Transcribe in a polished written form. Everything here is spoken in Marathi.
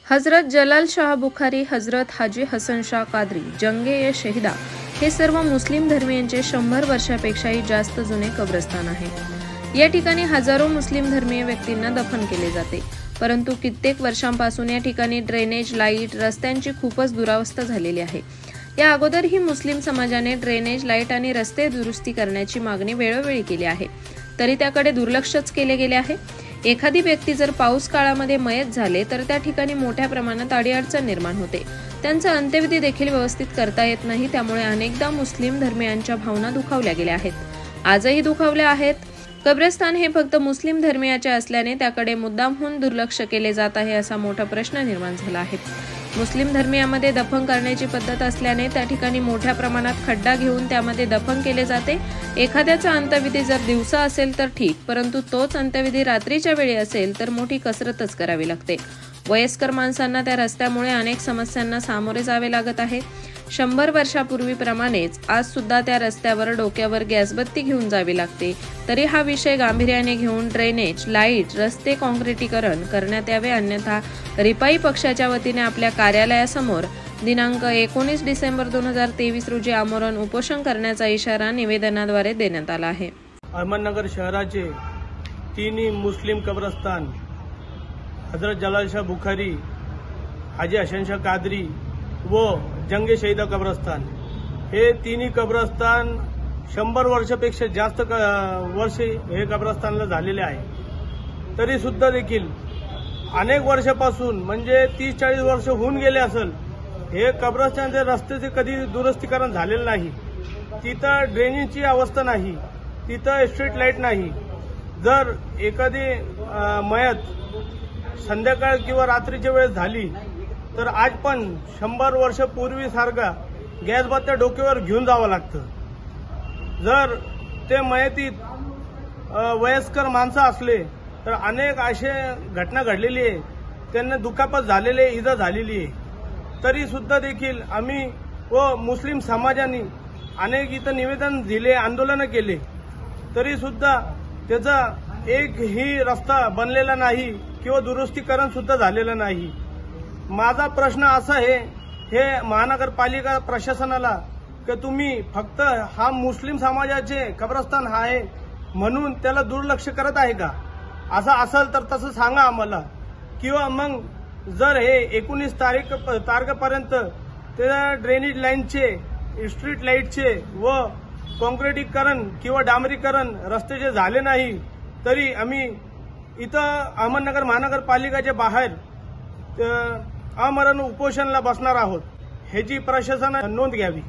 हजरत जलाल शाह बुखारी, हजरत हाजी हसन शाह कादरी, जंगे-ए-शहिदा हे सर्व मुस्लिम धर्मीयांचे 100 वर्षापेक्षाही जास्त जुने कब्रस्तान आहे। या ठिकाणी हजारो मुस्लिम धर्मीय व्यक्तींना दफन केले जाते, परंतु कित्येक वर्षांपासून या ठिकाणी ड्रेनेज, लाईट, रस्त्यांची खूपच दुरावस्था झालेली आहे। या अगोदरही मुस्लिम समाजाने ड्रेनेज, लाईट आणि रस्ते दुरुस्ती करण्याची मागणी वेळोवेळी केली आहे, तरी त्याकडे दुर्लक्षच केले गेले आहे। एखादी व्यक्ती जर पाऊस काळामध्ये मयत झाले तर त्या ठिकाणी मोठ्या प्रमाणात अडीअडचण निर्माण होते। त्यांचा अंत्यविधी देखील व्यवस्थित करता येत नाही, त्यामुळे अनेकदा मुस्लिम धर्मीयांच्या भावना दुखावल्या गेल्या आहेत, आजही दुखावल्या आहेत। कब्रस्तान हे फक्त मुस्लिम धर्मीयाचे असल्याने त्याकडे मुद्दामहून दुर्लक्ष केले जात आहे, असा मोठा प्रश्न निर्माण झाला आहे। मुस्लिम धर्मीयामध्ये दफन करण्याची पद्धत असल्याने त्या ठिकाणी मोठ्या प्रमाणात खड्डा घेऊन त्यामध्ये दफन केले जाते। एखाद्याचा अंत्यविधी जर दिवसा असेल तर ठीक, परंतु तोच अंत्यविधी रात्रीच्या वेळी असेल तर मोठी कसरतच करावी लागते। वयस्कर माणसांना त्या रस्त्यामुळे अनेक समस्यांना सामोरे जावे लागत आहे। 100 वर्षापूर्वीप्रमाणेच आज सुद्धा त्या रस्त्यावर डोक्यावर गॅसबत्ती घेऊन जावी लागते। तरी हा विषय गांभीर्याने घेऊन ड्रेनेज, लाईट, रस्ते काँक्रिटीकरण करण्यात यावे, अन्यथा रिपाई पक्षाच्या वतीने आपल्या कार्यालयासमोर दिनांक 19 डिसेंबर 2023 रोजी आमरण उपोषण करण्याचा इशारा निवेदनाद्वारे देण्यात आला आहे। अहमदनगर शहराचे तिन्ही मुस्लिम कब्रस्तान हजरत जलाल शाह बुखारी, हाजी हसन शाह कादरी व जंगे-शहिदा कब्रस्तान हे तिन्ही कब्रस्तान 100 वर्षापेक्षा जास्त वर्षे हे कब्रस्तानला झालेले आहे। तरी सुद्धा देखील अनेक वर्षापासून म्हणजे 30-40 वर्ष होऊन गेले असेल हे कब्रस्तानचे रस्त्याचे कधी दुरुस्तीकरण झालेलं नाही। तिथं ड्रेनेजची अवस्था नाही, तिथं स्ट्रीट लाईट नाही। जर एखादी मयत संध्याकाळ किंवा रात्रीच्या वेळेस झाली तर आज पण 100 वर्षापूर्वीसारखा गॅसबत्त्या डोक्यावर घेऊन जावं लागतं। जर ते मयतीत वयस्कर माणसं असले तर अनेक असे घटना घडलेली आहे, त्यांना दुखापत झालेली आहे, इजा झालेली आहे। तरी सुद्धा देखील आम्ही व मुस्लिम समाजाने अनेक इथं निवेदन दिले, आंदोलन केले, तरी सुद्धा त्याचा एकही रस्ता बनलेला नाही किंवा दुरुस्तीकरण सुद्धा झालेलं नाही। माझा प्रश्न असा आहे हे महानगरपालिका प्रशासनाला की तुम्ही फक्त हा मुस्लिम समाजाचे कब्रस्तान आहे म्हणून त्याला दुर्लक्ष करत आहे का? असं असेल तर तसं सांगा आम्हाला, किंवा मग जर हे 19 तारखेपर्यंत त्या ड्रेनेज लाईनचे, स्ट्रीट लाईटचे व काँक्रिटीकरण किंवा डांबरीकरण रस्त्याचे झाले नाही तरी आम्ही इथं अहमदनगर महानगरपालिकेच्या बाहेर आमरण उपोषणाला बसणार आहोत, ह्याची प्रशासनाने नोंद घ्यावी।